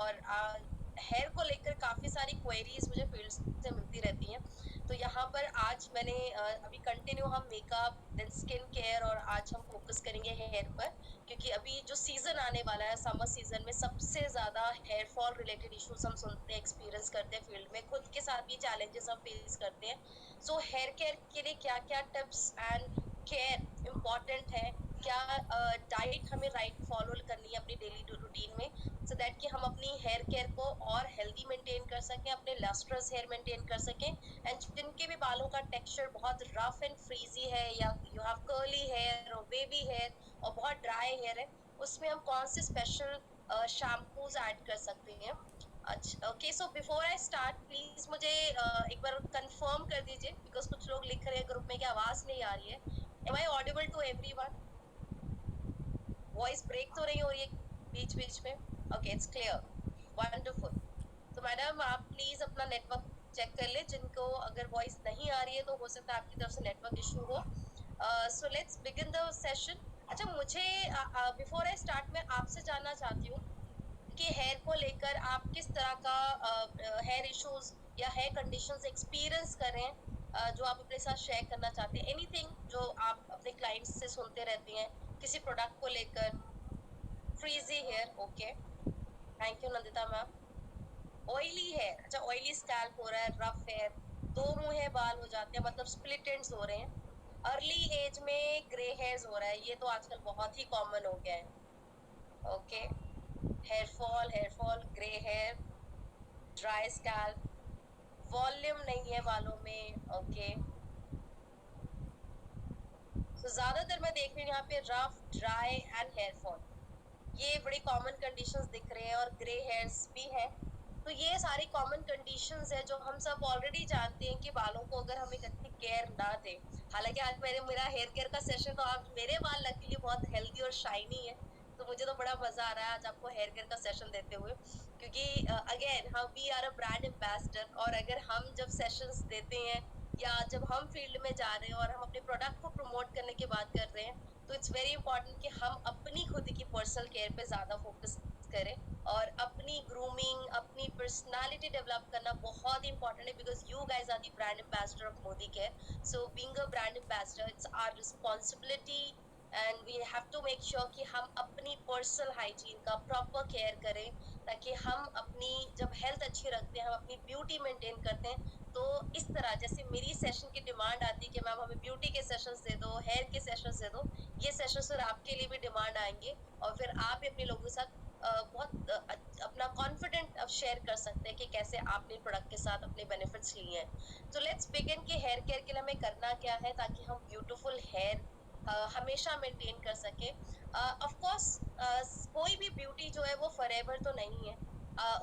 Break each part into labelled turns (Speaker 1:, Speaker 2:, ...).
Speaker 1: और हेयर को लेकर काफ़ी सारी क्वेरीज मुझे फील्ड से मिलती रहती हैं। तो यहाँ पर आज मैंने अभी कंटिन्यू हम मेकअप देन स्किन केयर और आज हम फोकस करेंगे हेयर पर, क्योंकि अभी जो सीजन आने वाला है समर सीजन में सबसे ज्यादा हेयर फॉल रिलेटेड इश्यूज हम सुनते हैं, एक्सपीरियंस करते हैं फील्ड में, खुद के साथ भी चैलेंजेस हम फेस करते हैं। सो हेयर केयर के लिए क्या क्या टिप्स एंड केयर इम्पॉर्टेंट है, क्या डाइट हमें राइट फॉलो करनी है अपनी डेली रूटीन में, सो दैट कि हम अपनी हेयर केयर को और हेल्दी मेंटेन कर सकें, अपने लस्ट्रस हेयर मेंटेन कर सकें। एंड जिनके भी बालों का टेक्सचर बहुत रफ एंड फ्रीजी है, या यू हैव कर्ली हेयर और वेवी हेयर और बहुत ड्राई हेयर है, उसमें हम कौन से स्पेशल शैम्पूज ऐड कर सकते हैं। अच्छा, okay, so before I start please मुझे एक बार कंफर्म कर दीजिए, बिकॉज कुछ लोग लिख रहे हैं ग्रुप में कि आवाज नहीं आ रही है। Am I audible to everyone? Voice break तो नहीं हो रही है बीच बीच में? Okay, it's clear, wonderful. तो मैडम आप प्लीज अपना नेटवर्क चेक कर ले, जिनको अगर वॉइस नहीं आ रही है तो हो सकता है आपकी तरफ से नेटवर्क इशू हो। So let's begin the session. अच्छा, मुझे बिफोर आई स्टार्ट मैं आपसे जानना चाहती हूँ कि हेयर को लेकर आप किस तरह का हेयर इश्यूज या हेयर कंडीशंस एक्सपीरियंस कर रहे हैं, जो आप अपने साथ शेयर करना चाहते हैं, एनीथिंग जो आप अपने क्लाइंट्स से सुनते रहती हैं किसी प्रोडक्ट को लेकर। Frizzy hair, okay, thank you Nandita ma'am. Oily hair, अच्छा ऑयली स्कैल्प हो रहा है, रफ हेयर, दो मुंहे बाल हो जाते हैं, मतलब स्प्लिट एंड्स हो रहे हैं, अर्ली एज में ग्रे हेयर्स हो रहा है, ये तो आजकल बहुत ही कॉमन हो गया है। Okay, hair fall, grey hair, dry scalp, volume नहीं है बालों में। ओके, तो ज्यादातर मैं देख रही हूँ यहाँ पे rough, dry and hair fall, ये बड़ी कॉमन कंडीशंस दिख रहे हैं, और ग्रे हेयर्स भी है। तो ये सारी कॉमन कंडीशंस है जो हम सब ऑलरेडी जानते हैं कि बालों को अगर हम एक अच्छी केयर ना दें। हालांकि आज मेरा हेयर केयर का सेशन, तो आज मेरे बाल लकीली बहुत हेल्दी और शाइनी है, तो मुझे तो बड़ा मजा आ रहा है आज आपको हेयर केयर का सेशन देते हुए, क्योंकि अगेन हम we are a brand ambassador, और अगर हम जब सेशंस देते हैं या जब हम फील्ड में जा रहे हैं और हम अपने प्रोडक्ट को प्रमोट करने की बात कर रहे हैं, तो इट्स वेरी इंपॉर्टेंट कि हम अपनी खुद की पर्सनल केयर पे ज्यादा फोकस करें, और अपनी ग्रूमिंग, अपनी पर्सनालिटी डेवलप करना बहुत इंपॉर्टेंट है, because you guys are the brand ambassador of Modi care. So being a brand ambassador, it's our responsibility and we have to make sure कि हम अपनी पर्सनल हाइजीन का प्रॉपर केयर करें, ताकि हम अपनी जब हेल्थ अच्छी रखते हैं, हम अपनी ब्यूटी मेंटेन करते हैं, तो इस तरह जैसे मेरी सेशन की डिमांड आती है कि मैम हमें ब्यूटी के सेशंस दे दो, हेयर के सेशंस दे दो, ये सेशंस फिर आपके लिए भी डिमांड आएंगे, और फिर आप भी अपने लोगों के साथ बहुत अपना कॉन्फिडेंट अब शेयर कर सकते हैं कि कैसे आपने प्रोडक्ट के साथ अपने बेनिफिट्स लिए हैं। तो लेट्स बिगिन कि हेयर केयर के लिए हमें करना क्या है ताकि हम ब्यूटीफुल हेयर हमेशा मेंटेन कर सके। ऑफ कोर्स कोई भी ब्यूटी जो है वो फॉरएवर तो नहीं है,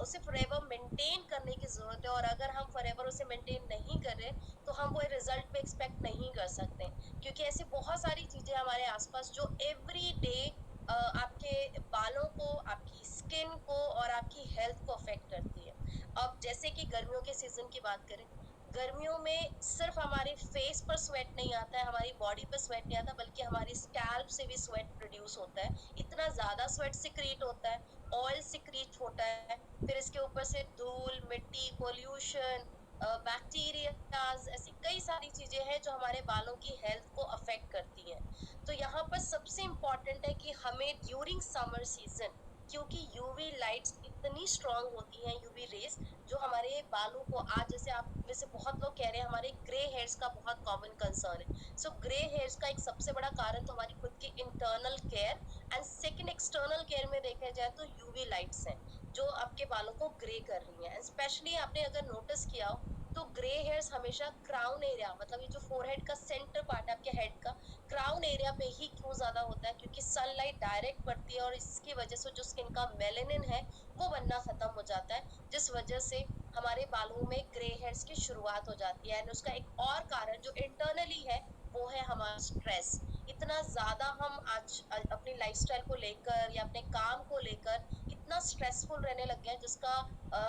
Speaker 1: उसे फॉरएवर मेंटेन करने की जरूरत है, और अगर हम फॉरएवर उसे मेंटेन नहीं कर रहे तो हम वो रिजल्ट पे एक्सपेक्ट नहीं कर सकते, क्योंकि ऐसी बहुत सारी चीजें हमारे आसपास जो एवरी डे आपके बालों को, आपकी स्किन को और आपकी हेल्थ को अफेक्ट करती है। अब जैसे कि गर्मियों के सीजन की बात करें, गर्मियों में सिर्फ हमारे फेस पर स्वेट नहीं आता है, हमारी बॉडी पर स्वेट नहीं आता, बल्कि हमारी स्कैल्प से भी स्वेट प्रोड्यूस होता है, इतना ज्यादा स्वेट सिक्रीट होता है, ऑयल सिक्रीट होता है, फिर इसके ऊपर से धूल मिट्टी पोल्यूशन, बैक्टीरियाज, ऐसी कई सारी चीजें हैं जो हमारे बालों की हेल्थ को अफेक्ट करती हैं। तो यहाँ पर सबसे इम्पोर्टेंट है कि हमें ड्यूरिंग समर सीजन, क्योंकि यूवी लाइट्स इतनी स्ट्रांग होती हैं, यूवी रेज, जो हमारे बालों को, आज जैसे आप में से बहुत लोग कह रहे हैं हमारे ग्रे हेयर्स का बहुत कॉमन कंसर्न है, सो ग्रे हेयर्स का एक सबसे बड़ा कारण तो हमारी खुद की internal care, and second external care में देखा जाए तो यूवी लाइट्स हैं जो आपके बालों को ग्रे कर रही हैं। स्पेशली आपने अगर नोटिस किया हो तो ग्रे हेयर्स हमेशा क्राउन एरिया, मतलब ये जो फोरहेड का सेंटर पार्ट है आपके हेड का, क्राउन एरिया पे ही क्यों ज्यादा होता है, क्योंकि सनलाइट डायरेक्ट पड़ती है और इसकी वजह से जो स्किन का मेलेनिन है वो बनना खत्म हो जाता है, जिस वजह से हमारे बालों में ग्रे हेयर्स की शुरुआत हो जाती है। एंड उसका एक और कारण जो इंटरनली है वो है हमारा स्ट्रेस। इतना ज्यादा हम आज अपनी लाइफस्टाइल को लेकर या अपने काम को लेकर इतना स्ट्रेसफुल रहने लग गए हैं, जिसका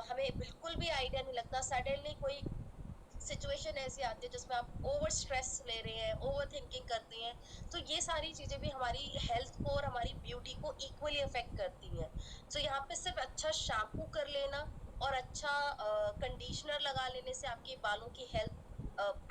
Speaker 1: हमें बिल्कुल भी आइडिया नहीं लगता। सडनली कोई सिचुएशन ऐसी आती है जिसमें आप ओवर स्ट्रेस ले रहे हैं, ओवर थिंकिंग करते हैं, तो ये सारी चीजें भी हमारी हेल्थ को और हमारी ब्यूटी को इक्वली अफेक्ट करती हैं। सो यहाँ पे सिर्फ अच्छा शैम्पू कर लेना और अच्छा कंडीशनर लगा लेने से आपके बालों की हेल्थ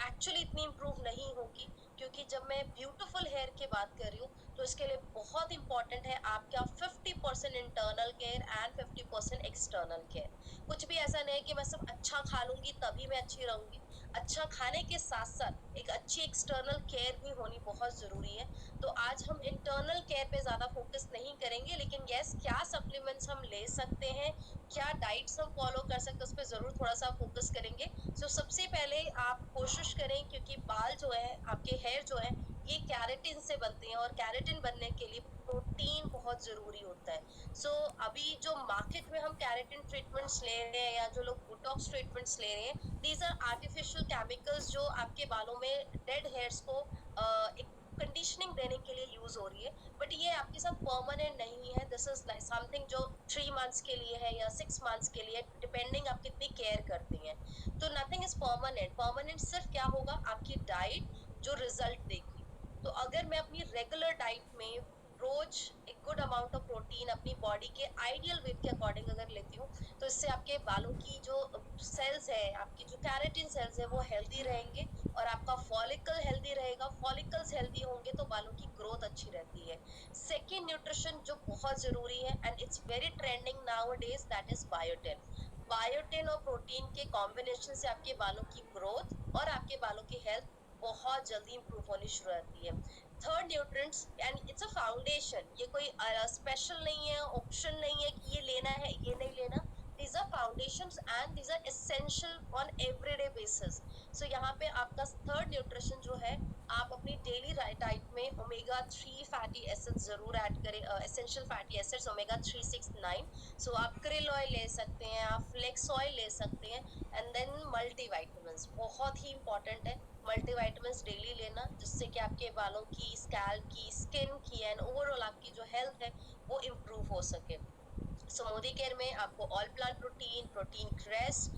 Speaker 1: एक्चुअली इतनी इम्प्रूव नहीं होगी, क्योंकि जब मैं ब्यूटीफुल हेयर की बात कर रही हूँ तो इसके लिए बहुत इंपॉर्टेंट है आपका 50% internal care and 50% external care. कुछ भी ऐसा नहीं है कि मैं सिर्फ अच्छा खा लूंगी तभी मैं अच्छी रहूंगी। अच्छा खाने के साथ साथ एक अच्छी एक्सटर्नल केयर भी होनी बहुत जरूरी है। तो आज हम इंटरनल केयर पे ज्यादा फोकस नहीं करेंगे, लेकिन यस, क्या सप्लीमेंट्स हम ले सकते हैं, क्या डाइट्स हम फॉलो कर सकते हैं, उस पर जरूर थोड़ा सा फोकस करेंगे। सो सबसे पहले आप कोशिश करें, क्योंकि बाल जो है, आपके हेयर जो है, ये कैरेटिन से बनते हैं और कैरेटिन बनने के लिए प्रोटीन बहुत जरूरी होता है। अभी जो मार्केट में हम कैरेटिन ट्रीटमेंट्स ले रहे हैं या जो लोग बोटॉक्स ट्रीटमेंट्स ले रहे हैं, दीज आर आर्टिफिशियल केमिकल्स जो आपके बालों में डेड हेयर्स को एक कंडीशनिंग देने के लिए यूज हो रही है। बट ये आपके साथ परमानेंट नहीं है। दिस इज समथिंग जो 3 मंथ्स के लिए है या 6 मंथ्स के लिए, डिपेंडिंग आप कितनी केयर करती हैं। तो नथिंग इज परमानेंट। परमानेंट सिर्फ क्या होगा, आपकी डाइट जो रिजल्ट देगी। तो अगर मैं अपनी रेगुलर डाइट में रोज एक गुड अमाउंट ऑफ प्रोटीन अपनी बॉडी के आइडियल वेट के अकॉर्डिंग अगर लेती हूँ, तो इससे आपके बालों की जो सेल्स है, आपकी जो कैरेटिन सेल्स है, वो हेल्दी रहेंगे और आपका फॉलिकल हेल्दी रहेगा। फॉलिकल्स हेल्दी होंगे तो बालों की ग्रोथ अच्छी रहती है। सेकेंड न्यूट्रिशन जो बहुत जरूरी है and it's very trending now days, that is biotin. Biotin और प्रोटीन के कॉम्बिनेशन से आपके बालों की ग्रोथ और आपके बालों की हेल्थ बहुत जल्दी इंप्रूव होनी शुरू होती है। Third, nutrients and it's a foundation. ये कोई स्पेशल नहीं है, ऑप्शन नहीं है कि ये लेना है ये नहीं लेना। these are foundations and these are essential on everyday basis. So यहाँ पे आपका थर्ड न्यूट्रिशन जो है, आप अपनी डेली डाइट में ओमेगा 3 फैटी एसिड्स जरूर ऐड करें, एसेंशियल फैटी एसिड्स ओमेगा 3, 6, 9। सो आप क्रिल ऑयल ले सकते हैं, आप फ्लेक्स ऑयल ले सकते हैं। एंड देन मल्टीविटामिन्स बहुत ही इंपॉर्टेंट है। मल्टीविटामिन्स डेली लेना, जिससे कि आपके बालों की, स्कैल्प की, स्किन की एंड ओवरऑल आपकी जो हेल्थ है वो इम्प्रूव हो सके। सो मोदी केयर में आपको all plant protein, protein crest,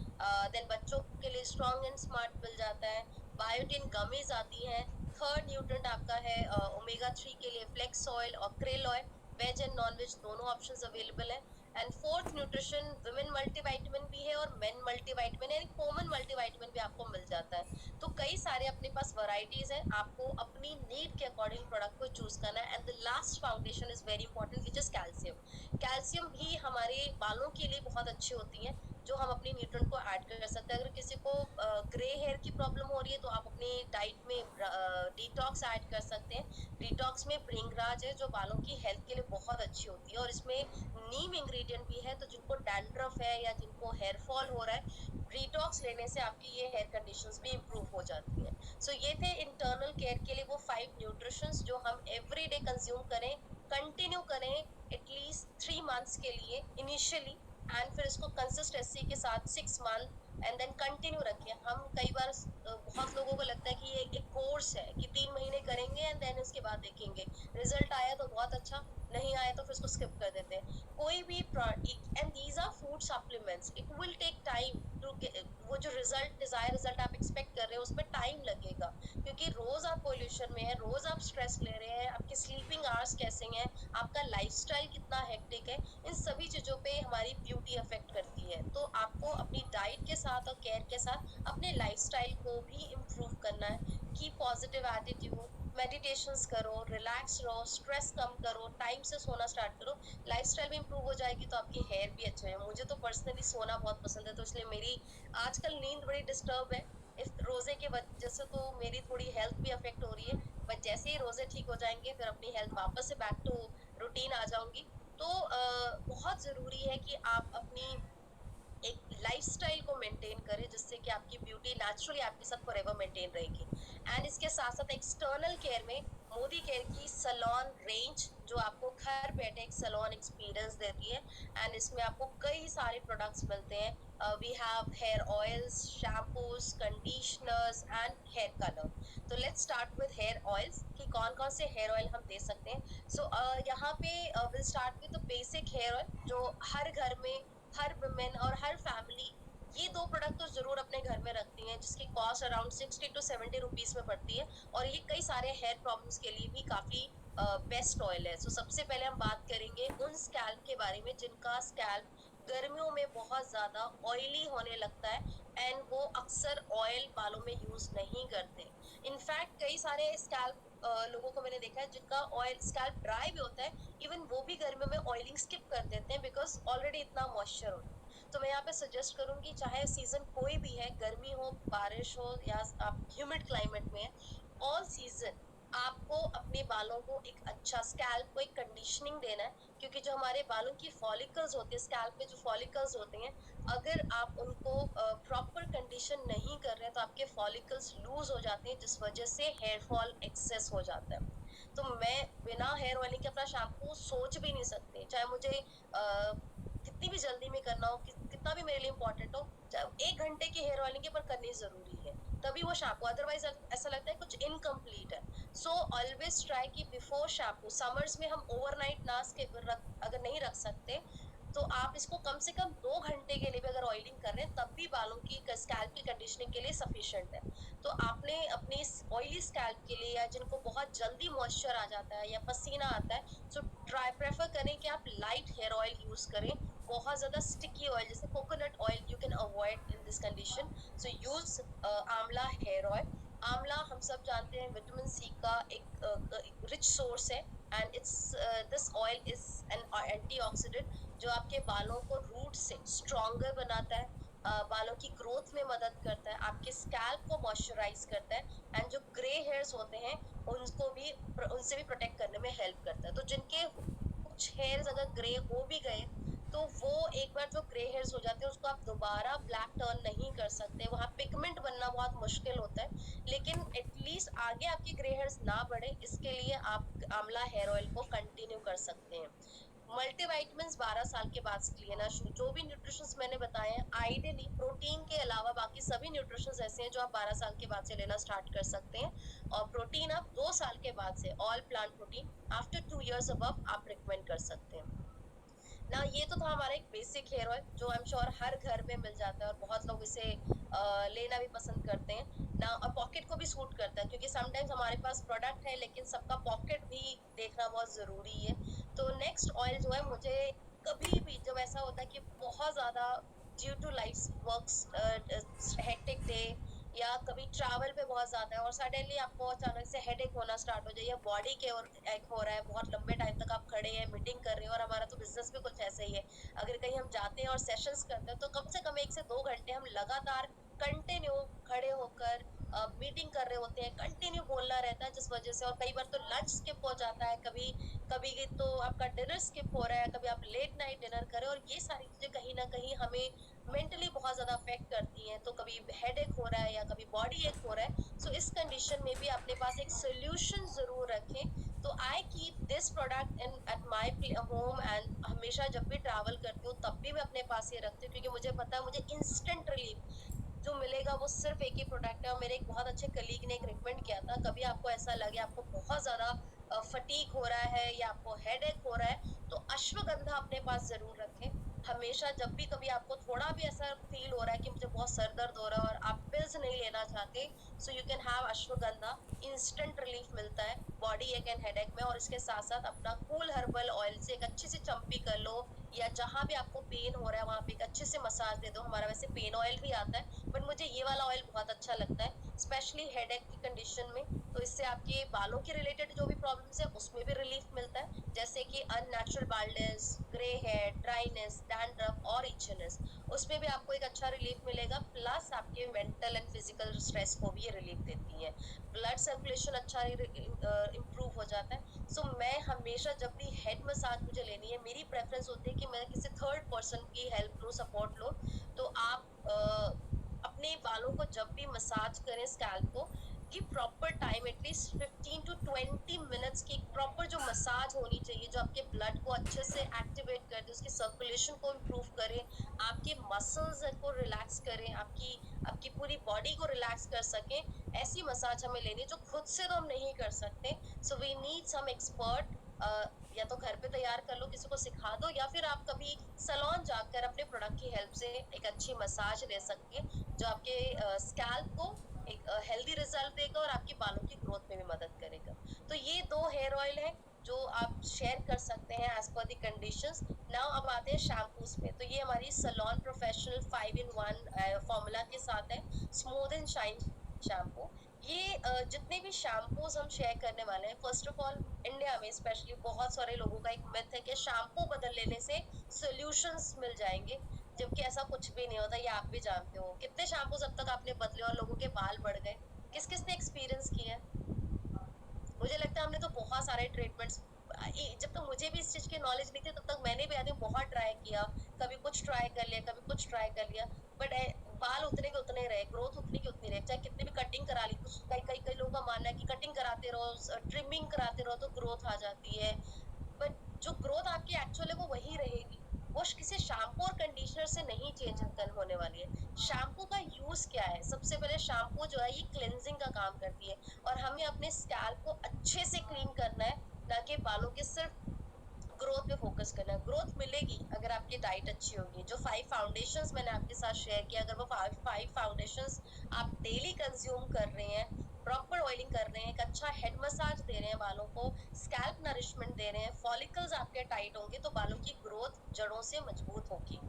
Speaker 1: then बच्चों के लिए स्ट्रॉन्ग एंड स्मार्ट मिल जाता है। बायोटिन गमीज आती हैं। थर्ड न्यूट्रेंट आपका है ओमेगा 3 के लिए फ्लेक्स ऑयल और krill oil. Veg and non veg दोनों ऑप्शंस अवेलेबल है। And fourth nutrition, women multivitamin भी है और मेन मल्टीविटामिन यानी कॉमन मल्टीविटामिन भी आपको मिल जाता है। तो कई सारे अपने पास वैरायटीज है, आपको अपनी नीड के अकॉर्डिंग प्रोडक्ट को चूज करना है। And the last foundation is very important, which is calcium. Calcium भी हमारे बालों के लिए बहुत अच्छी होती है, जो हम अपनी न्यूट्रिएंट को ऐड कर सकते हैं। अगर किसी को ग्रे हेयर की प्रॉब्लम हो रही है तो आप अपनी डाइट में डिटॉक्स ऐड कर सकते हैं। डिटॉक्स में भृंगराज है जो बालों की हेल्थ के लिए बहुत अच्छी होती है, और इसमें नीम इंग्रेडिएंट भी है। तो जिनको डैंड्रफ है या जिनको हेयर फॉल हो रहा है, डिटॉक्स लेने से आपकी ये हेयर कंडीशंस भी इम्प्रूव हो जाती हैं। सो ये थे इंटरनल केयर के लिए वो 5 न्यूट्रिशंस जो हम एवरी डे कंज्यूम करें, कंटिन्यू करें एटलीस्ट 3 मंथ्स के लिए इनिशियली, एंड फिर इसको कंसिस्टेंसी के साथ 6 मंथ एंड देन कंटिन्यू रखें। हम कई बार बहुत लोगों को लगता है कि ये एक कोर्स है कि 3 महीने करेंगे एंड देन उसके बाद देखेंगे, रिजल्ट आया तो बहुत अच्छा, नहीं आया तो फिर उसको स्किप कर देते हैं। कोई भी and these are food supplements, it will take time to, वो जो रिजल्ट, डिजायर रिजल्ट आप एक्सपेक्ट कर रहे हो उसमें टाइम लगेगा, क्योंकि रोज आप पोल्यूशन में है, रोज आप स्ट्रेस ले रहे हैं, आपके स्लीपिंग आवर्स कैसे हैं, आपका लाइफस्टाइल कितना हेक्टिक है, इन सभी चीजों पे हमारी ब्यूटी अफेक्ट करती है। तो आपको अपनी डाइट के साथ और केयर के साथ अपने लाइफस्टाइल को भी इम्प्रूव करना है। की पॉजिटिव एटीट्यूड, मेडिटेशंस करो, रिलैक्स रहो, स्ट्रेस कम करो, टाइम से सोना स्टार्ट करो, लाइफस्टाइल भी इम्प्रूव हो जाएगी तो आपकी हेयर भी अच्छे है। मुझे तो पर्सनली सोना बहुत पसंद है, तो इसलिए मेरी आजकल नींद बड़ी डिस्टर्ब है इस रोजे के वजह से, तो मेरी थोड़ी हेल्थ भी अफेक्ट हो रही है। बट जैसे ही रोजे ठीक हो जाएंगे फिर अपनी हेल्थ वापस से बैक टू रूटीन आ जाऊंगी। तो बहुत जरूरी है कि आप अपनी एक लाइफस्टाइल को मेंटेन करें, जिससे कि आपकी ब्यूटी नेचुरली आपके साथ फॉरएवर मेंटेन रहेगी। एंड इसके साथ साथ एक्सटर्नल केयर में मोदी केयर की सलोन रेंज, जो आपको घर बैठे एक सलोन एक्सपीरियंस देती है। एंड इसमें आपको कई सारे प्रोडक्ट्स मिलते हैं। We have hair oils, shampoos, conditioners and hair colour. तो let's start with hair oils कि कौन कौन से हेयर ऑयल हम दे सकते हैं। यहाँ पे will start with basic hair oil, जो हर घर में, हर वुमेन और हर फैमिली ये 2 प्रोडक्ट तो जरूर अपने घर में रखती हैं जिसकी कॉस्ट अराउंड 60 to 70 रुपीज में पड़ती है और ये कई सारे हेयर प्रॉब्लम्स के लिए भी काफी बेस्ट ऑयल है। सो सबसे पहले हम बात करेंगे उन स्कैल्प के बारे में जिनका स्कैल्प गर्मियों में बहुत ज्यादा ऑयली होने लगता है एंड वो अक्सर ऑयल बालों में यूज नहीं करते। इनफैक्ट कई सारे स्कैल्प लोगों को मैंने देखा है जिनका ऑयल स्कैल्प ड्राई भी होता है, इवन वो भी गर्मियों में ऑयलिंग स्किप कर देते हैं बिकॉज ऑलरेडी इतना मॉइस्चर होता है। तो मैं यहाँ पे सजेस्ट करूंगी चाहे सीजन कोई भी है, गर्मी हो, बारिश हो या आप ह्यूमिड क्लाइमेट में है, ऑल सीजन आपको अपने बालों को एक अच्छा स्कैल्प को एक कंडीशनिंग देना है, क्योंकि जो हमारे बालों की फॉलिकल्स होते हैं, स्कैल्प पे जो फॉलिकल्स होते हैं, अगर आप उनको प्रॉपर कंडीशन नहीं कर रहे हैं तो आपके फॉलिकल्स लूज हो जाते हैं जिस वजह से हेयर फॉल एक्सेस हो जाता है। तो मैं बिना हेयर ऑयलिंग के अपना शैम्पू सोच भी नहीं सकती, चाहे मुझे कितनी भी जल्दी में करना हो, कितना भी मेरे लिए इंपॉर्टेंट हो, 1 घंटे की हेयर ऑयलिंग पर करनी जरूरी है तभी वो शैम्पू, अदरवाइज ऐसा लगता है कुछ इनकम्प्लीट है। सो ऑलवेज ट्राई कि बिफोर शैम्पू, समर्स में हम ओवरनाइट ना अगर नहीं रख सकते तो आप इसको कम से कम 2 घंटे के लिए भी अगर ऑयलिंग कर रहे हैं तब भी बालों की स्कैल्प की कंडीशनिंग के लिए सफिशिएंट है। तो आपने अपने ऑयली स्कैल्प के लिए या जिनको बहुत जल्दी मॉइस्चर आ जाता है या पसीना आता है, सो ट्राई प्रेफर करें कि आप लाइट हेयर ऑयल यूज करें। बहुत ज्यादा स्टिकी ऑयल जैसे coconut oil you can avoid in this condition. So use आंवला हेयर ऑयल। आंवला हम सब जानते हैं विटामिन सी का एक रिच सोर्स है and it's this oil is an antioxidant जो आपके बालों को रूट से स्ट्रॉन्गर बनाता है, बालों की ग्रोथ में मदद करता है, आपके स्कैल्प को मॉइस्चराइज करता है एंड जो ग्रे हेयर्स होते हैं उनसे भी प्रोटेक्ट करने में हेल्प करता है। तो जिनके कुछ हेयर्स अगर ग्रे हो भी गए तो वो एक बार जो ग्रे हेयर्स हो जाते हैं उसको आप दोबारा ब्लैक टर्न नहीं कर सकते, वहां पिगमेंट बनना बहुत मुश्किल होता है, लेकिन एटलीस्ट आगे आपकी ग्रे हेयर्स ना बढ़े इसके लिए आप आंवला हेयर ऑयल को कंटिन्यू कर सकते हैं। मल्टीविटामिन्स 12 साल के बाद से लेना शुरू, जो भी न्यूट्रिशंस मैंने बताए हैं आइडियली प्रोटीन के अलावा बाकी सभी न्यूट्रिशंस ऐसे हैं जो आप 12 साल के बाद से लेना स्टार्ट कर सकते हैं, और प्रोटीन आप 2 साल के बाद से all plant protein after 2 years above आप रिकमेंड कर सकते हैं ना। ये तो था हमारा एक बेसिक हेयर ऑयल जो आई एम श्योर हर घर में मिल जाता है और बहुत लोग इसे लेना भी पसंद करते हैं ना, और पॉकेट को भी सूट करता है क्योंकि समटाइम्स हमारे पास प्रोडक्ट है लेकिन सबका पॉकेट भी देखना बहुत जरूरी है। तो नेक्स्ट ऑयल जो है, मुझे कभी भी जब ऐसा होता है कि बहुत ज्यादा due to life works hectic day या कभी ट्रैवल पे बहुत ज्यादा है और सडनली आपको अचानक से हेडेक होना स्टार्ट हो जाए या बॉडी के और एक हो रहा है, बहुत लंबे टाइम तक आप खड़े हैं, मीटिंग कर रहे हैं, और हमारा तो बिजनेस भी कुछ ऐसे ही है, अगर कहीं हम जाते हैं और सेशंस करते हैं तो कम से कम 1 से 2 घंटे हम लगातार कंटिन्यू खड़े होकर मीटिंग कर रहे होते हैं, कंटिन्यू बोलना रहता है जिस वजह से, और कई बार तो लंच स्किप हो जाता है, कभी कभी तो आपका डिनर स्किप हो रहा है, कभी आप लेट नाइट डिनर करें, और ये सारी चीजें कहीं ना कहीं हमें मेंटली बहुत ज्यादा अफेक्ट करती हैं, तो कभी हेडेक हो रहा है या कभी बॉडी एक हो रहा है। सो इस कंडीशन में भी अपने पास एक सोल्यूशन जरूर रखें। तो I keep this product in at my home and हमेशा जब भी ट्रैवल करती हूँ तब भी मैं अपने पास ये रखती हूँ क्योंकि मुझे पता है मुझे इंस्टेंट रिलीफ जो मिलेगा वो सिर्फ एक ही प्रोडक्ट है। और मेरे एक बहुत अच्छे कलीग ने एक रिकमेंड किया था, कभी आपको ऐसा लगे आपको बहुत ज्यादा फटीक हो रहा है या आपको हेडेक हो रहा है तो अश्वगंधा अपने पास जरूर रखें। हमेशा जब भी कभी आपको थोड़ा भी ऐसा फील हो रहा है कि मुझे बहुत सर दर्द हो रहा है और आप पिल्स नहीं लेना चाहते, so you can have ashwagandha, instant relief मिलता है बॉडी एक एंड हेडेक में। और इसके साथ साथ अपना कूल हर्बल ऑयल से एक अच्छी सी चंपी कर लो, या जहां भी आपको पेन हो रहा है वहां पे एक अच्छे से मसाज दे दो। हमारा वैसे पेन ऑयल भी आता है बट मुझे ये वाला ऑयल बहुत अच्छा लगता है स्पेशली हेडेक की कंडीशन में। तो इससे आपके बालों के रिलेटेड जो भी प्रॉब्लम्स है उसमें भी रिलीफ मिलता है, जैसे कि unnatural baldness, grey hair, dryness, dandruff और इचनेस, उसमें भी आपको एक अच्छा रिलीफ मिलेगा। प्लस आपके मेंटल एंड फिजिकल स्ट्रेस को भी ये रिलीफ देती है, ब्लड सर्कुलेशन अच्छा इम्प्रूव हो जाता है। सो मैं हमेशा जब भी हेड मसाज मुझे लेनी है, मेरी प्रेफरेंस होती है कि मैं किसी थर्ड पर्सन की हेल्प लूँ, सपोर्ट लूँ। तो आप अपने बालों को जब भी मसाज करें स्कैल्प को, give proper time, at least 15 to 20 minutes की प्रॉपर जो मसाज होनी चाहिए, जो आपके ब्लड को अच्छे से एक्टिवेट कर दे, उसकी सर्कुलेशन को इम्प्रूव करे, आपके मसल्स को रिलैक्स करें, आपकी आपकी पूरी बॉडी को रिलैक्स कर सके। ऐसी मसाज हमें लेनी है जो खुद से तो हम नहीं कर सकते। So we need some expert या तो घर पे तैयार कर लो, किसी को सिखा दो, या फिर आप कभी सैलून जाकर अपने प्रोडक्ट की हेल्प से एक अच्छी मसाज ले सकती है, जो आपके स्कैल्प को एक हेल्दी रिजल्ट देगा और आपके बालों की ग्रोथ में भी मदद करेगा। तो ये 2 हेयर ऑयल है जो आप शेयर कर सकते हैं as per the conditions. Now अब आते हैं शैम्पूज पे। तो ये हमारी सैलून प्रोफेशनल 5 इन 1 फॉर्मूला के साथ है, स्मूथ एंड शाइन शैम्पू। ये जितने भी शैम्पूज हम शेयर करने वाले हैं, फर्स्ट ऑफ ऑल इंडिया में स्पेशली बहुत सारे लोगों का एक मिथ है कि शैम्पू बदल लेने से सॉल्यूशंस मिल जाएंगे, जबकि ऐसा कुछ भी नहीं होता, ये आप भी जानते हो। कितने शैम्पूज अब तक आपने बदले और लोगों के बाल बढ़ गए? किस किस ने एक्सपीरियंस किया है? मुझे लगता है हमने तो बहुत सारे ट्रीटमेंट्स, जब तक मुझे भी इस चीज की नॉलेज नहीं थी तब तक मैंने भी आई थिंक बहुत ट्राई किया, कभी कुछ ट्राई कर लिया, कभी कुछ ट्राई कर लिया, बट बाल उतने के उतने रहे, ग्रोथ उतनी की उतनी रहे, चाहे कितनी भी कटिंग करा ली। कुछ कई कई कई लोगों का मानना है कि कटिंग कराते रहो, ट्रिमिंग कराते रहो तो ग्रोथ आ जाती है, बट जो ग्रोथ आपकी एक्चुअल है वो वही रहेगी, वो किसी शैम्पू और कंडीशनर से नहीं चेंज होने वाली है। शैम्पू का यूज क्या है? सबसे पहले शैम्पू जो है ये क्लेंजिंग का काम करती है, और हमें अपने स्कैल्प को अच्छे से क्लीन करना है, ना कि बालों के सिर्फ ग्रोथ पे फोकस करना है। ग्रोथ मिलेगी अगर आपकी डाइट अच्छी होगी। जो 5 फाउंडेशंस मैंने आपके साथ शेयर किया, अगर वो 5 फाउंडेशंस आप डेली कंज्यूम कर रहे हैं, प्रॉपर ऑयलिंग कर रहे हैं, एक अच्छा हेड मसाज दे रहे हैं बालों को, स्कैल्प नरिशमेंट दे रहे हैं, फॉलिकल्स आपके टाइट होंगे, तो बालों की ग्रोथ जड़ों से मजबूत होगी।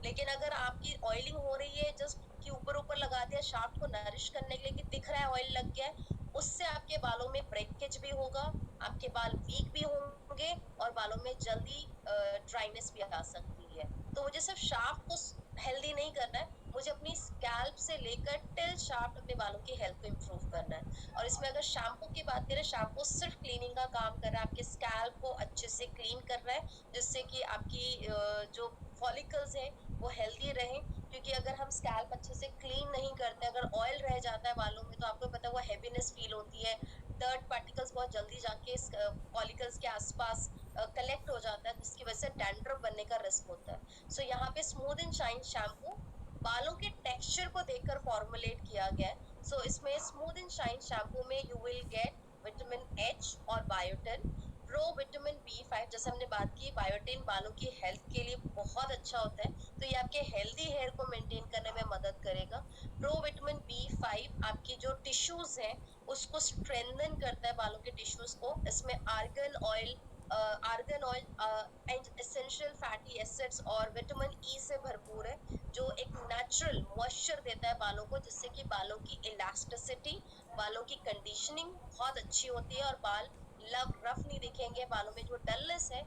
Speaker 1: लेकिन अगर आपकी ऑयलिंग हो रही है जस्ट कि ऊपर ऊपर लगा दिया शाफ्ट को नरिश करने के लिए कि दिख रहा है ऑयल लग गया है, उससे आपके बालों में ब्रेकेज भी होगा, आपके बाल वीक भी होंगे, और बालों में जल्दी ड्राइनेस भी आ सकती है। तो मुझे सिर्फ शाफ्ट को हेल्दी नहीं करना है, मुझे अपनी स्कैल्प से लेकर टिल शाफ्ट अपने बालों की हेल्थ को इम्प्रूव करना है। और इसमें अगर शैम्पू की बात करें, शैम्पू सिर्फ क्लीनिंग का काम कर रहा है, आपके स्कैल्प को अच्छे से क्लीन कर रहा है, जिससे कि आपकी जो फॉलिकल्स हैं वो हेल्दी रहें। क्योंकि अगर हम स्कैल्प अच्छे से क्लीन नहीं करते, अगर ऑयल रह जाता है बालों में, तो आपको पता है वो हैवीनेस फील होती है, डर्ट पार्टिकल्स बहुत जल्दी जाके फॉलिकल्स के आसपास कलेक्ट हो जाता है, जिसकी वजह से डैंड्रफ बनने का रिस्क होता है। सो यहाँ पे स्मूथ एंड शाइन शैम्पू बालों के टेक्सचर को देखकर फॉर्मुलेट किया गया है। सो इसमें स्मूथ एंड शाइन शैम्पू में you will get vitamin H और बायोटिन, प्रो विटामिन बी 5, जैसे हमने बात की, बायोटिन बालों की हेल्थ के लिए बहुत अच्छा होता है, तो ये आपके हेल्दी हेयर को मेंटेन करने में मदद करेगा। प्रो विटामिन बी 5 आपकी जो टिश्यूज हैं उसको स्ट्रेंथन करता है, बालों के टिश्यूज को। इसमें argon oil and essential fatty acids और विटामिन ई से भरपूर है, जो एक नेचुरल मॉइस्चर देता है बालों को, जिससे कि बालों की इलास्टिसिटी, बालों की कंडीशनिंग बहुत अच्छी होती है, और बाल रफ नहीं दिखेंगे, बालों में जो डलनेस है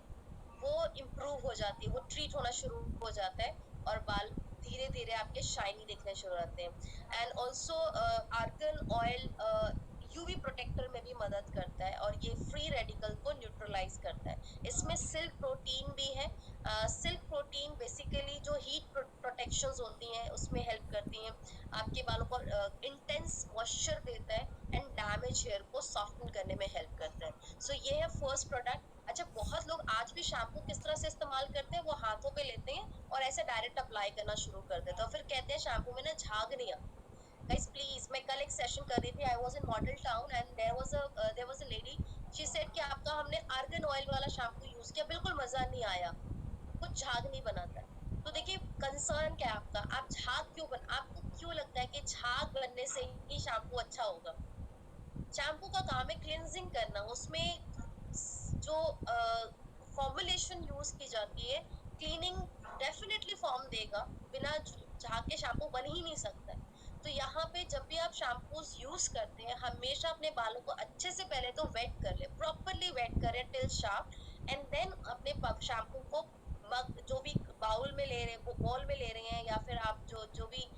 Speaker 1: वो इम्प्रूव हो जाती है, वो ट्रीट होना शुरू हो जाता है, और बाल धीरे धीरे आपके शाइनी दिखने शुरू होते हैं। And also argan oil UV protector में भी मदद करता है, और ये फ्री रेडिकल को न्यूट्रलाइज करता है। इसमें सिल्क प्रोटीन भी है। सिल्क प्रोटीन बेसिकली जो हीट प्रोटेक्शन होती हैं उसमें हेल्प करती हैं, आपके बालों को इंटेंस मॉइस्चर देता है, एंड डैमेज हेयर को सॉफ्टन करने में हेल्प करता है। सो ये है फर्स्ट प्रोडक्ट। अच्छा, बहुत लोग आज भी शैम्पू किस तरह से इस्तेमाल करते हैं, वो हाथों पे लेते हैं और ऐसे डायरेक्ट अप्लाई करना शुरू कर देते हैं, और फिर कहते हैं शैम्पू में ना झाग नहीं आता। गाइस प्लीज, मैं कल एक सेशन कर रही थी, I was in Model Town, and there was a lady, she said कि आपका हमने आर्गन ऑयल वाला शैम्पू यूज किया, बिल्कुल मजा नहीं आया, कुछ झाग नहीं बनाता है। तो देखिए कंसर्न क्या है आपका, आप झाग क्यों आपको क्यों लगता है कि झाग बनने से ही शैम्पू अच्छा होगा? शैम्पू का काम है क्लींजिंग करना, उसमें जो फॉर्मुलेशन यूज की जाती है, क्लीनिंग डेफिनेटली फॉर्म देगा, बिना झाग के शैम्पू बन ही नहीं सकता है। तो यहाँ पे जब भी आप शैम्पूज यूज करते हैं, हमेशा अपने बालों को अच्छे से पहले तो वेट कर ले, प्रॉपरली वेट करें टिल शाफ्ट, एंड देन अपने शैम्पू को मग जो भी बाउल में ले रहे हैं, बॉल में ले रहे हैं, या फिर आप जो जो भी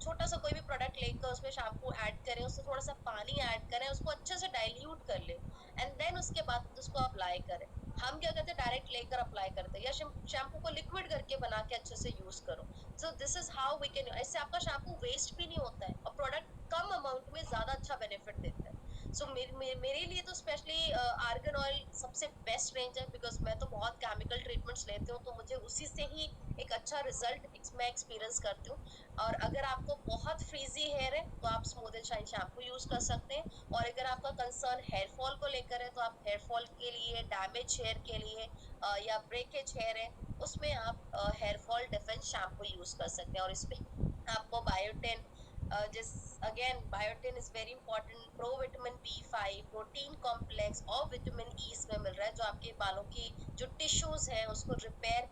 Speaker 1: छोटा सा कोई भी प्रोडक्ट लेकर उसमें शैम्पू ऐड करें, उसमें थोड़ा सा पानी ऐड करें, उसको अच्छे से डाइल्यूट कर ले, एंड देन उसके बाद उसको अप्लाई करें। हम क्या करते हैं, डायरेक्ट लेकर अप्लाई करते हैं, या शैम्पू को लिक्विड करके बना के अच्छे से यूज करो। So this is how we can, इससे आपका शैम्पू वेस्ट भी नहीं होता है, और प्रोडक्ट कम अमाउंट में ज्यादा अच्छा बेनिफिट देता है। सो मेरे लिए तो स्पेशली आर्गन ऑयल सबसे बेस्ट रेंज है, बिकॉज मैं तो बहुत केमिकल ट्रीटमेंट्स लेती हूँ, तो मुझे उसी से ही एक अच्छा रिजल्ट मैं एक्सपीरियंस करती हूँ। और अगर आपको बहुत फ्रीजी हेयर है तो आप smooth and shine shampoo use कर सकते हैं। और अगर आपका कंसर्न हेयर फॉल को लेकर है तो आप हेयर फॉल के लिए, डैमेज हेयर के लिए या ब्रेकेज हेयर है उसमें आप hair fall defence shampoo use कर सकते हैं। और इसमें आपको बायोटिन, जिस again biotin is very important, pro vitamin B 5, protein complex और विटामिन ई इसमें मिल रहा है, जो आपके बालों की जो टिश्यूज है उसको रिपेयर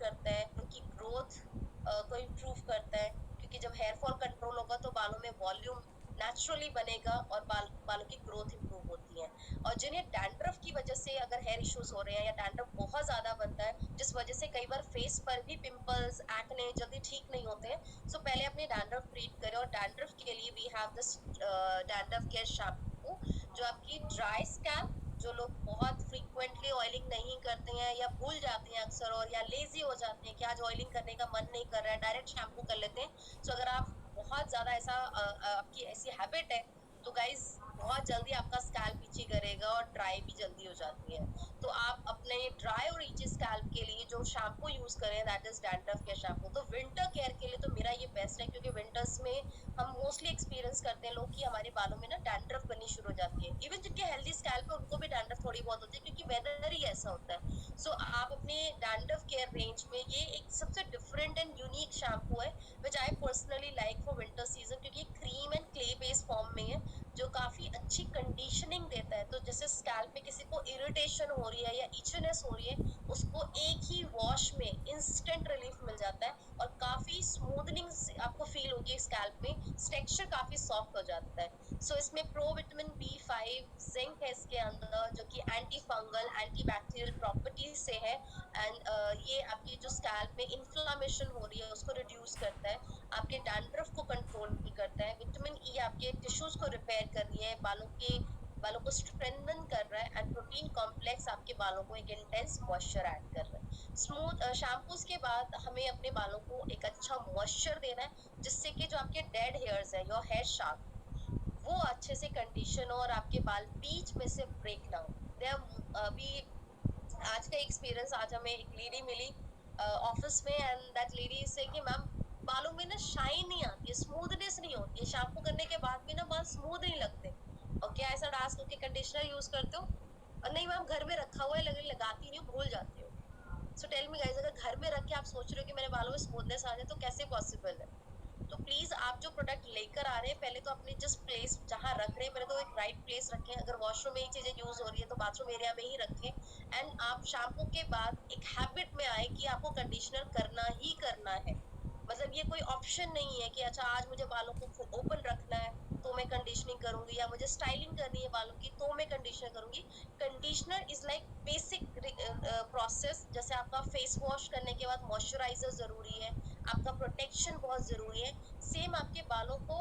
Speaker 1: करता है, उनकी ग्रोथ को इम्प्रूव करता है। क्योंकि जब हेयर फॉल कंट्रोल होगा तो बालों में वॉल्यूम नेचुरली बनेगा और बालों की ग्रोथ इंप्रूव होती है। और जिन्हें डैंड्रफ की वजह से अगर हेयर इश्यूज हो रहे हैं या डैंड्रफ बहुत ज्यादा बनता है जिस वजह से कई बार फेस पर भी पिंपल्स, एक्ने जल्दी ठीक नहीं होते हैं, सो पहले अपने डैंड्रफ ट्रीट करें। और डैंड्रफ के लिए we have this dandruff care shampoo, जो आपकी ड्राई स्कैल्प, जो लोग बहुत फ्रीक्वेंटली ऑयलिंग नहीं करते हैं या भूल जाते हैं अक्सर, और या लेजी हो जाते हैं कि आज ऑयलिंग करने का मन नहीं कर रहा है, डायरेक्ट शैम्पू कर लेते हैं। सो अगर आप बहुत ज्यादा ऐसा आपकी ऐसी हैबिट है तो गाइज बहुत जल्दी आपका स्कैल्प इची करेगा और ड्राई भी जल्दी हो जाती है। तो आप अपने ड्राई और इची स्कैल्प के लिए जो शैम्पू यूज करें, that is dandruff care shampoo. तो विंटर केयर के लिए तो मेरा ये बेस्ट है, क्योंकि विंटर्स में हम मोस्टली एक्सपीरियंस करते हैं लोग कि हमारे बालों में ना डैंड्रफ बननी शुरू हो जाती है। इवन जिनके हेल्दी स्कैल्प है उनको भी डैंड्रफ थोड़ी बहुत होती है, क्योंकि वेदर ही ऐसा होता है। सो आप अपने डैंड्रफ केयर रेंज में ये एक सबसे डिफरेंट एंड यूनिक शैम्पू है, which I personally like for winter season, क्योंकि cream and clay based form में है, जो काफी अच्छी कंडीशनिंग देता है। तो जैसे स्कैल्प में किसी को इरिटेशन हो रही है या इचनेस हो रही है, उसको एक ही वॉश में इंस्टेंट रिलीफ मिल जाता है और काफी स्मूथनिंग आपको फील होगी स्कैल्प में, टेक्सचर काफी सॉफ्ट हो जाता है। सो इसमें प्रो विटामिन बी 5 जिंक है इसके अंदर, जो कि anti fungal, anti bacterial properties से है। एंड ये आपकी जो स्कैल्प में इन्फ्लामेशन हो रही है उसको रिड्यूस करता है, आपके डैंड्रफ को कंट्रोल करता है। विटामिन ई आपके टिश्यूज को रिपेयर कर रही है, बालों को स्ट्रेंथन कर रहा है। एंड प्रोटीन कॉम्प्लेक्स आपके बालों को एक इंटेंस मॉइस्चर ऐड कर रहा है। स्मूथ शैम्पूज के बाद हमें अपने बालों को एक अच्छा मॉइस्चर देना है, जिससे कि जो आपके डेड हेयर्स है, योर हेयर शाफ्ट, वो अच्छे से कंडीशन हो और आपके बाल बीच में से ब्रेक ना हो। अभी आज का एक्सपीरियंस, आज हमें एक लेडी मिली ऑफिस में, एंड दैट लेडी से कि मैम बालों में ना शाइन नहीं आती है, स्मूथनेस नहीं होती है, शैम्पू करने के बाद भी ना बाल स्मूथ नहीं लगते। और क्या ऐसा डास्क होके कंडीशनर यूज करते हो? और नहीं मैम घर में रखा हुआ है, लगे लगाती नहीं हूँ, भूल जाती हूँ। सो टेल मी गाइस, अगर घर में रख के आप सोच रहे हो कि मेरे बालों में स्मूथनेस आ जाए तो कैसे पॉसिबल है? तो प्लीज आप जो प्रोडक्ट लेकर आ रहे हैं, पहले तो अपने जिस प्लेस जहाँ रख रहे हैं, पहले तो एक राइट प्लेस रखें। अगर वॉशरूम में ही चीजें यूज हो रही है तो बाथरूम एरिया में ही रखें। एंड आप शैम्पू के बाद एक हैबिट में आए कि आपको कंडीशनर करना ही करना है। मतलब ये कोई ऑप्शन नहीं है कि अच्छा आज मुझे बालों को ओपन रखना है तो मैं कंडीशनिंग करूंगी, या मुझे स्टाइलिंग करनी है बालों की तो मैं कंडीशनर करूंगी। Conditioner is like basic process. जैसे आपका फेस वॉश करने के बाद मॉइस्चराइजर जरूरी है, आपका प्रोटेक्शन बहुत जरूरी है, सेम आपके बालों को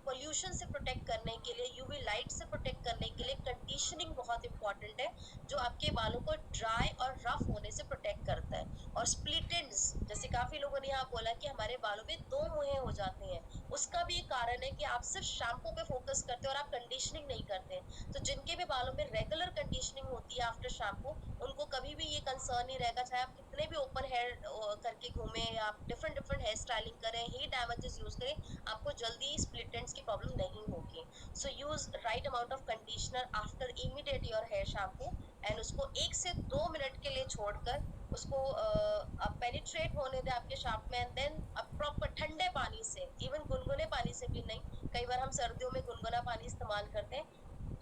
Speaker 1: पोल्यूशन से प्रोटेक्ट करने के लिए, यूवी लाइट से प्रोटेक्ट करने के लिए कंडीशनिंग बहुत इंपॉर्टेंट है, जो आपके बालों को ड्राई और रफ होने से प्रोटेक्ट करता है। और स्प्लिट एंड्स, जैसे काफी लोगों ने यहाँ बोला कि हमारे बालों में दो मुहें हो जाते हैं, उसका भी एक कारण है कि आप सिर्फ शैम्पू पे फोकस करते हैं और आप कंडीशनिंग नहीं करते हैं। तो जिनके भी बालों में रेगुलर कंडीशनिंग होती है आफ्टर शैम्पू, उनको कभी भी ये कंसर्न नहीं रहेगा, चाहे आप कितने भी ओपन हेयर करके घूमे या आप डिफरेंट डिफरेंट हेयर स्टाइलिंग करें, हीट डैमेजेस यूज करें, आपको जल्दी स्प्लिट एंड्स की प्रॉब्लम नहीं होगी। So use right amount of conditioner after immediate your hair shampoo, and उसको 1 से 2 मिनट के लिए छोड़कर उसको आप पेनिट्रेट होने दें आपके शाफ्ट में। एंड देन आप प्रॉपर ठंडे पानी से, इवन गुनगुने पानी से भी नहीं, कई बार हम सर्दियों में गुनगुना पानी इस्तेमाल करते हैं,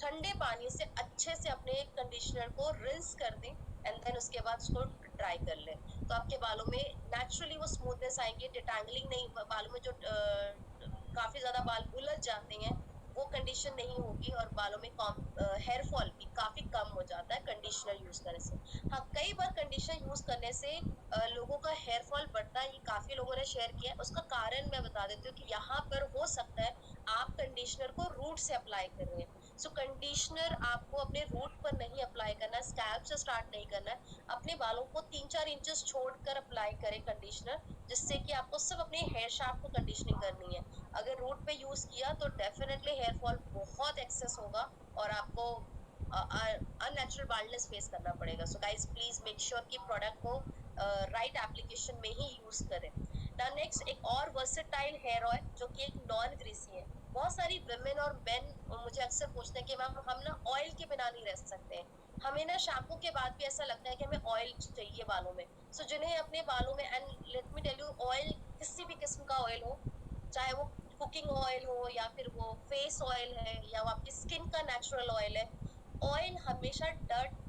Speaker 1: ठंडे पानी से अच्छे से अपने कंडीशनर को रिंस कर दें। एंड देन उसके बाद उसको ड्राई कर लें, तो आपके बालों में नेचुरली वो स्मूथनेस आएंगे, डिटैंगलिंग नहीं, बालों में जो काफी ज्यादा बाल उलझ जाते हैं वो कंडीशन नहीं होगी, और बालों में हेयर फॉल भी काफी कम हो जाता है कंडीशनर यूज करने से। हाँ, कई बार कंडीशनर यूज करने से लोगों का हेयर फॉल बढ़ता है, ये काफी लोगों ने शेयर किया है। उसका कारण मैं बता देती हूँ कि यहाँ पर हो सकता है आप कंडीशनर को रूट से अप्लाई कर रहे हैं। सो कंडीशनर आपको अपने रूट पर नहीं अप्लाई करना है, स्कैल्प से स्टार्ट नहीं करना है, अपने बालों को 3-4 इंचेस छोड़कर अप्लाई करें कंडीशनर, जिससे कि आपको सिर्फ अपने हेयर शाफ्ट को कंडीशनिंग करनी है। अगर रूट पे यूज किया तो डेफिनेटली हेयर फॉल बहुत एक्सेस होगा और आपको अननेचुरल बाल्डनेस फेस करना पड़ेगा। So guys please make sure कि प्रोडक्ट को राइट एप्लीकेशन में ही यूज करें। नाउ नेक्स्ट एक और वर्सेटाइल हेयर ऑयल जो कि एक नॉन ग्रीसी है। बहुत सारी विमेन और मेन मुझे अक्सर पूछते हैं कि मैम हम ना ऑयल के बिना नहीं रह सकते हैं, हमें ना शैम्पू के बाद भी ऐसा लगता है कि हमें ऑयल चाहिए बालों में। सो जिन्हें अपने बालों में, and let me tell you, oil किसी भी किस्म का ऑयल हो, चाहे वो कुकिंग ऑयल हो या फिर वो फेस ऑयल है या वो आपकी स्किन का नेचुरल ऑयल है, ऑयल हमेशा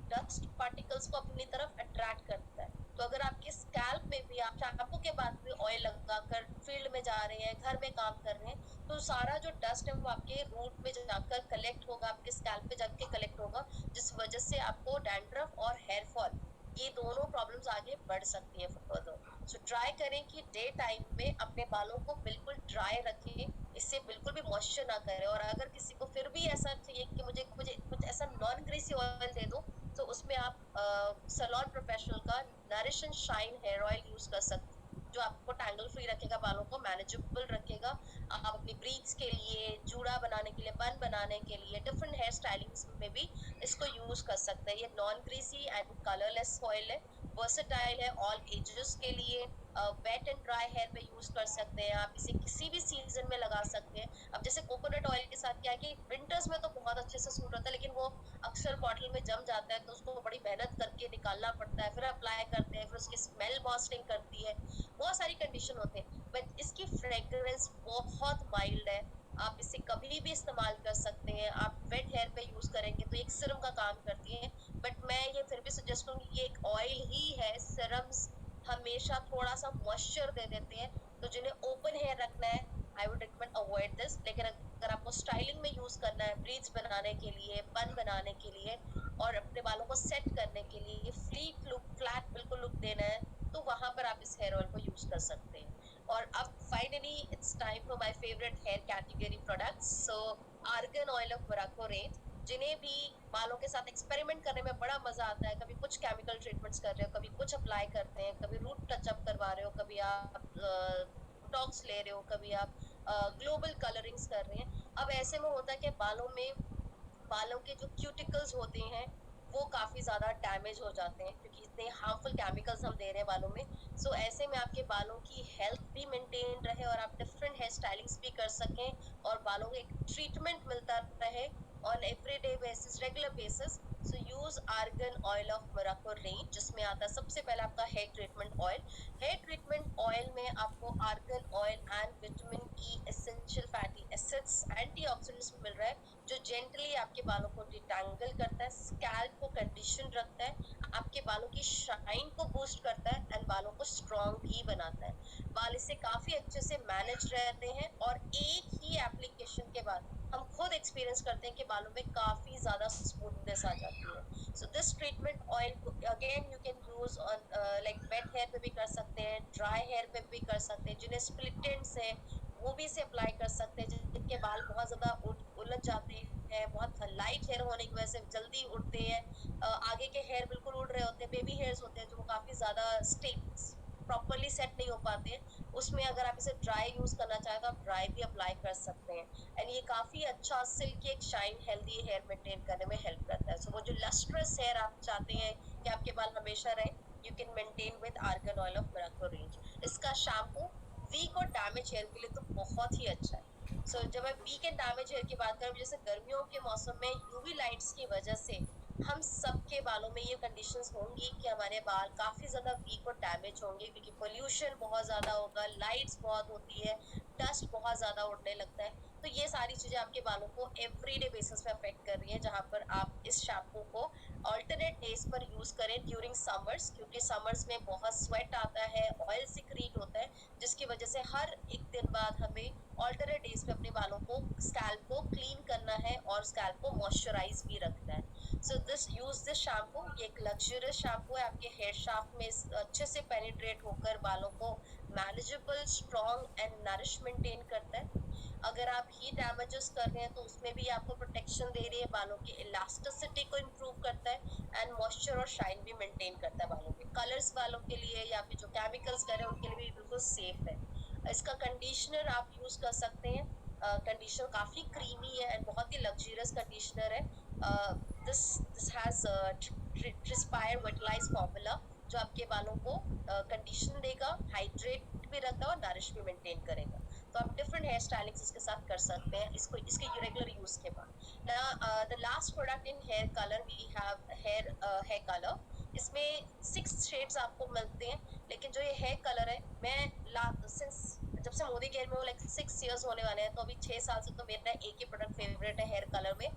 Speaker 1: डस्ट पार्टिकल्स को अपनी तरफ अट्रैक्ट करता है। तो अगर आपके स्कैल्प में भी आप शैम्पू के बाद भी ऑयल लगाकर फील्ड में जा रहे हैं, घर में काम कर रहे हैं, तो सारा जो डस्ट है वो आपके रूट में जाकर कलेक्ट होगा, आपके स्कैल्प पे जाके कलेक्ट होगा, जिस वजह से आपको डैंड्रफ और हेयर फॉल, ये दोनों प्रॉब्लम्स आगे बढ़ सकती है फर्दर। सो ट्राई करें कि डे टाइम में अपने बालों को बिल्कुल ड्राई रखें, इससे बिल्कुल भी मॉइस्चर ना करें। और अगर किसी को फिर भी ऐसा चाहिए कि मुझे मुझे कुछ ऐसा नॉन ग्रीसी ऑयल दे दो, तो उसमें आप सैलून प्रोफेशनल का nourish and shine hair oil use कर सकते हैं, जो आपको टैंगल फ्री रखेगा, बालों को मैनेजेबल रखेगा। आप अपनी ब्रीड्स के लिए, जूड़ा बनाने के लिए, बन बनाने के लिए, डिफरेंट हेयर स्टाइलिंग्स में भी इसको यूज कर सकते हैं। ये non greasy and colourless oil है, वर्सेटाइल है, ऑल एजेस के लिए, वेट एंड ड्राई हेयर पे यूज कर सकते हैं। आप इसे किसी भी सीजन में लगा सकते हैं। अब जैसे कोकोनट ऑयल के साथ क्या है कि विंटर्स में तो बहुत अच्छे से सूट होता है, लेकिन वो अक्सर बॉटल में जम जाता है, तो उसको बड़ी मेहनत करके निकालना पड़ता है, फिर अप्लाई करते हैं, फिर उसकी स्मेल बहुत स्टिंग करती है, बहुत सारी कंडीशन होते हैं। बट इसकी फ्रेग्रेंस बहुत माइल्ड है, आप इसे कभी भी इस्तेमाल कर सकते हैं। आप वेट हेयर पे यूज करेंगे तो एक सिरम का काम करती है, बट मैं ये फिर भी सजेस्ट करूंगी, ये एक ऑयल ही है। सिरम्स हमेशा थोड़ा सा मॉइस्चर दे देते हैं, तो जिन्हें ओपन हेयर रखना है, I would recommend avoid this. लेकिन अगर आपको स्टाइलिंग में यूज करना है, ब्रीड्स बनाने के लिए, बन बनाने के लिए और अपने बालों को सेट करने के लिए, फ्लीट लुक, फ्लैट बिल्कुल लुक देना है, तो वहां पर आप इस हेयर ऑयल को यूज कर सकते हैं। और अब finally it's time for my favourite hair category products. So argan oil of Morocco range, जिन्हें भी बालों के साथ एक्सपेरिमेंट करने में बड़ा मजा आता है। कभी कुछ केमिकल ट्रीटमेंट्स कर रहे हो, कभी कुछ अप्लाई करते हैं, कभी रूट टचअप करवा रहे हो, कभी आप टॉक्स ले रहे हो, कभी आप ग्लोबल कलरिंग्स कर रहे हैं। अब ऐसे में होता है कि बालों के जो क्यूटिकल्स होते हैं वो काफी ज्यादा डैमेज हो जाते हैं, क्योंकि इतने हार्मफुल केमिकल्स हम दे रहे हैं बालों में। सो ऐसे में आपके बालों की हेल्थ भी मेंटेन रहे और आप डिफरेंट हेयर स्टाइलिंग्स भी कर सकें और बालों को एक ट्रीटमेंट मिलता रहे on everyday basis, regular basis. So use argan oil of Morocco range, जिसमें आता है सबसे पहले आपका hair treatment oil. Hair treatment oil में आपको argan oil and vitamin E, essential fatty acids, antioxidants मिल रहा है, जो जेंटली आपके बालों को डिटैंगल करता है, स्कैल्प को कंडीशन रखता है, आपके बालों की शाइन को बूस्ट करता है एंड बालों को स्ट्रॉन्ग भी बनाता है। बाल इससे काफी अच्छे से मैनेज रहते हैं और एक ही एप्लीकेशन के बाद हम खुद एक्सपीरियंस करते हैं कि बालों में काफी ज्यादा स्मूथनेस आ जाती है। So this treatment oil again you can use on like wet hair पे भी कर सकते हैं, ड्राई हेयर पे भी कर सकते हैं, जिन्हें स्प्लिट एंड्स है वो भी इसे अप्लाई कर सकते हैं, जिनके बाल बहुत ज्यादा उलझ जाते हैं, बहुत लाइट हेयर होने की वजह से जल्दी उड़ते हैं, आगे के हेयर बिल्कुल उड़ रहे होते हैं, बेबी हेयर्स होते हैं जो वो काफी ज्यादा स्टेट प्रॉपरली सेट नहीं हो पाते हैं, उसमें अगर आप इसे ड्राई यूज करना चाहें तो आप ड्राई भी अप्लाई कर सकते हैं। एंड ये काफी अच्छा सिल्की, एक शाइन, हेल्दी हेयर मेंटेन करने में हेल्प करता है। सो वो जो लस्ट्रस हेयर आप चाहते हैं कि आपके बाल हमेशा रहे, you can maintain with argon oil of Morocco range. इसका शैम्पू वीक और डैमेज हेयर के लिए तो बहुत ही अच्छा है। जब मैं वीक एंड डैमेज हेयर की बात करूं, जैसे गर्मियों के मौसम में यूवी लाइट्स की वजह से हम सबके बालों में ये कंडीशंस होंगी कि हमारे बाल काफी ज्यादा वीक और डैमेज होंगे, क्योंकि पोल्यूशन बहुत ज्यादा होगा, लाइट्स बहुत होती है, डस्ट बहुत ज्यादा उड़ने लगता है। तो ये सारी चीजें आपके बालों को एवरीडे बेसिस पे अफेक्ट कर रही है, जहां पर आप इस शैम्पू को ऑल्टरनेट डेज पर यूज करें ड्यूरिंग समर्स, क्योंकि समर्स में बहुत स्वेट आता है, ऑयल सिक्रीट होता है, जिसकी वजह से हर एक दिन बाद हमें ऑल्टरनेट डेज पे अपने बालों को, स्कैल्प को क्लीन करना है और स्कैल्प को मॉइस्चराइज भी रखना है। सो यूज दिस शैम्पू, ये एक लग्जरियस शैम्पू है, आपके हेयर शाफ्ट में अच्छे से पेनिट्रेट होकर बालों को manageable, strong and nourish maintain करता है। अगर आप हीट डैमेजेस कर रहे हैं तो उसमें भी आपको प्रोटेक्शन दे रही है, बालों की इलास्टिसिटी को इम्प्रूव करता है एंड मॉइस्चर और शाइन भी मेंटेन करता है बालों के। कलर्स वालों के लिए या फिर जो केमिकल्स कर रहे हैं उनके लिए भी बिल्कुल सेफ है। इसका कंडीशनर आप यूज कर सकते हैं। कंडीशनर काफी क्रीमी है एंड बहुत ही लग्जरियस कंडीशनर है। दिस हैज ट्रिस्पायर विटलाइज फॉर्मूला जो आपके बालों को कंडीशन देगा, हाइड्रेट भी रखता है और नरिश भी मेंटेन करेगा। तो आप डिफरेंट हेयर स्टाइलिंग्स इसके साथ कर सकते हैं इसको इसके रेगुलर यूज के बाद। The last product in hair colour we have hair colour. इसमें 6 शेड्स आपको मिलते हैं, लेकिन जो ये हेयर कलर है मैं सिंस जब से मोदी केयर में वो लाइक 6 इयर्स होने वाले हैं, तो अभी 6 साल से तो मेरा एक ही प्रोडक्ट फेवरेट है हेयर कलर में,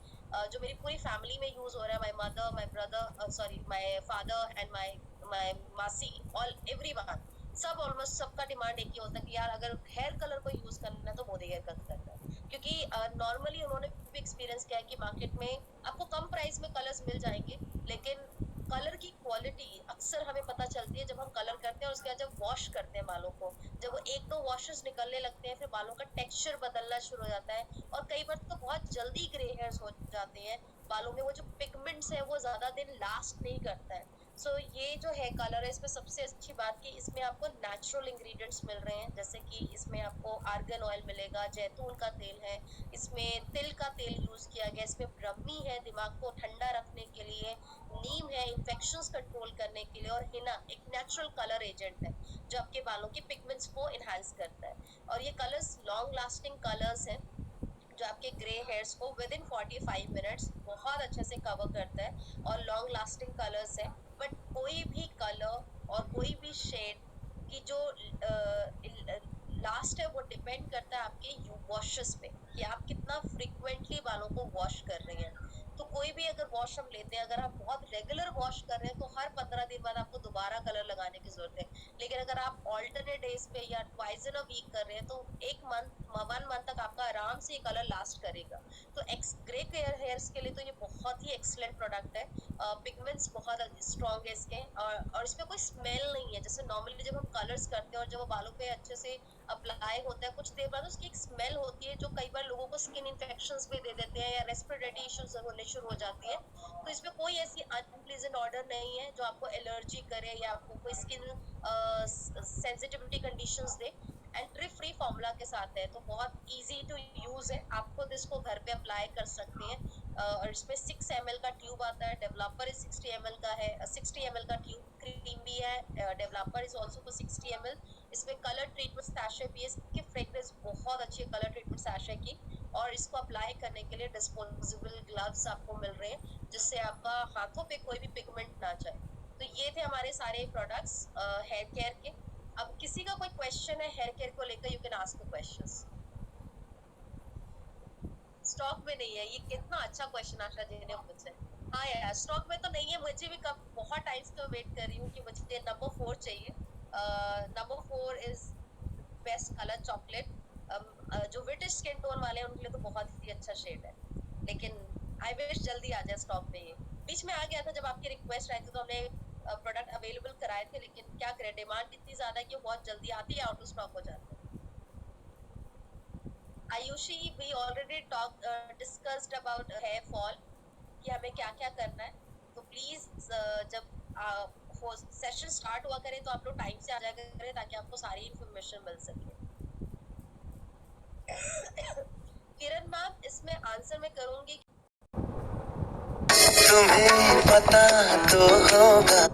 Speaker 1: जो मेरी पूरी फैमिली में यूज हो रहा है। My mother, my brother, sorry my father and my मासी, ऑल एवरीवन, सब ऑलमोस्ट सबका डिमांड एक ही होता है कि यार अगर हेयर कलर को यूज करना है तो मोदी हेयर कलर करना है। क्योंकि नॉर्मली उन्होंने भी एक्सपीरियंस किया है कि मार्केट में आपको कम प्राइस में कलर्स मिल जाएंगे, लेकिन कलर की क्वालिटी अक्सर हमें पता चलती है जब हम कलर करते हैं और उसके बाद जब वॉश करते हैं बालों को। जब वो 1-2 वॉशेस निकलने लगते हैं, फिर बालों का टेक्सचर बदलना शुरू हो जाता है और कई बार तो बहुत जल्दी ग्रे हेयर्स हो जाते हैं। बालों में वो जो पिगमेंट्स है वो ज्यादा दिन लास्ट नहीं करता है। सो ये जो हेयर कलर है इसमें सबसे अच्छी बात कि इसमें आपको नेचुरल इंग्रेडिएंट्स मिल रहे हैं, जैसे कि इसमें आपको आर्गन ऑयल मिलेगा, जैतून का तेल है, इसमें तिल का तेल यूज किया गया, इसमें ब्रह्मी है दिमाग को ठंडा रखने के लिए, नीम है इन्फेक्शंस कंट्रोल करने के लिए, और हिना एक नेचुरल कलर एजेंट है जो आपके बालों के पिगमेंट्स को एनहांस करता है। और ये कलर्स लॉन्ग लास्टिंग कलर्स हैं जो आपके ग्रे हेयर्स को विद इन 45 मिनट्स बहुत अच्छे से कवर करता है और लॉन्ग लास्टिंग कलर्स है। बट कोई भी कलर और कोई भी शेड की जो लास्ट है वो डिपेंड करता है आपके वॉशेस पे कि आप कितना फ्रिक्वेंटली बालों को वॉश कर रहे हैं। तो कोई भी अगर वॉश हम लेते हैं, अगर आप बहुत रेगुलर वॉश कर रहे हैं तो हर 15 दिन बाद आपको दोबारा कलर लगाने की जरूरत है। लेकिन अगर आप ऑल्टरनेट डेज पे या ट्वाइस इन अ वीक कर रहे हैं तो 1 मंथ तक आपका आराम से ये कलर लास्ट करेगा। तो ग्रे हेयर्स के लिए तो ये बहुत ही एक्सीलेंट प्रोडक्ट है। पिगमेंट्स बहुत स्ट्रॉन्ग है इसके, और इसमें कोई स्मेल नहीं है। जैसे नॉर्मली जब हम कलर्स करते हैं और जब वो बालों पे अच्छे से अप्लाई होता है कुछ देर बाद उसकी एक स्मेल होती है जो कई बार लोगों को स्किन इन्फेक्शंस भी दे देते हैं या रेस्पिरेटरी इश्यूज होने शुरू हो जाती है। तो इसमें कोई ऐसी अनप्लीजेंट ऑर्डर नहीं है जो आपको एलर्जी करे या आपको कोई skin sensitivity conditions they. And drip free formula के साथ है तो बहुत इजी टू यूज है। आप खुद इसको घर पे अप्लाई कर सकते हैं। और इसमें 6 ml का ट्यूब आता है, डेवलपर 60 ml का है, 60 ml का ट्यूब, क्रीम भी है, developer is also for 60 ml। इसमें कलर ट्रीटमेंट सैशे भी है, इसकी फ्रेग्रेंस बहुत अच्छी है कलर ट्रीटमेंट सैशे की। और इसको अप्लाई करने के लिए डिस्पोजेबल ग्लव्स आपको मिल रहे हैं जिससे आपका हाथों पे कोई भी पिगमेंट ना जाए। तो ये थे हमारे सारे प्रोडक्ट्स हेयर केयर के। अब किसी का कोई क्वेश्चन है हेयर केयर को लेकर, you can ask the questions. Stock में नहीं है, ये कितना अच्छा क्वेश्चन आशा जी ने मुझसे। हाँ यार स्टॉक में तो नहीं है, मुझे भी कब बहुत टाइम से वेट कर रही हूँ कि मुझे नंबर 4 चाहिए। Number 4 is best colour chocolate. जो ब्रिटिश स्किन टोन वाले हैं उनके लिए तो बहुत ही अच्छा शेड है, लेकिन आई विश जल्दी आ जाए स्टॉक में। ये बीच में आ गया था जब आपकी रिक्वेस्ट आई थी तो हमने प्रोडक्ट अवेलेबल कराए थे, लेकिन क्या करें डिमांड इतनी ज्यादा है कि बहुत जल्दी आती है, आउट ऑफ स्टॉक हो जाते हैं। Ayushi we already discussed about hair fall कि हमें क्या क्या करना है। तो प्लीज जब सेशन स्टार्ट हुआ करे तो आप लोग टाइम से आ जाया करें ताकि आपको सारी इंफॉर्मेशन मिल सके। किरण मैम इसमें आंसर मैं करूंगी। तुम्हें पता तो होगा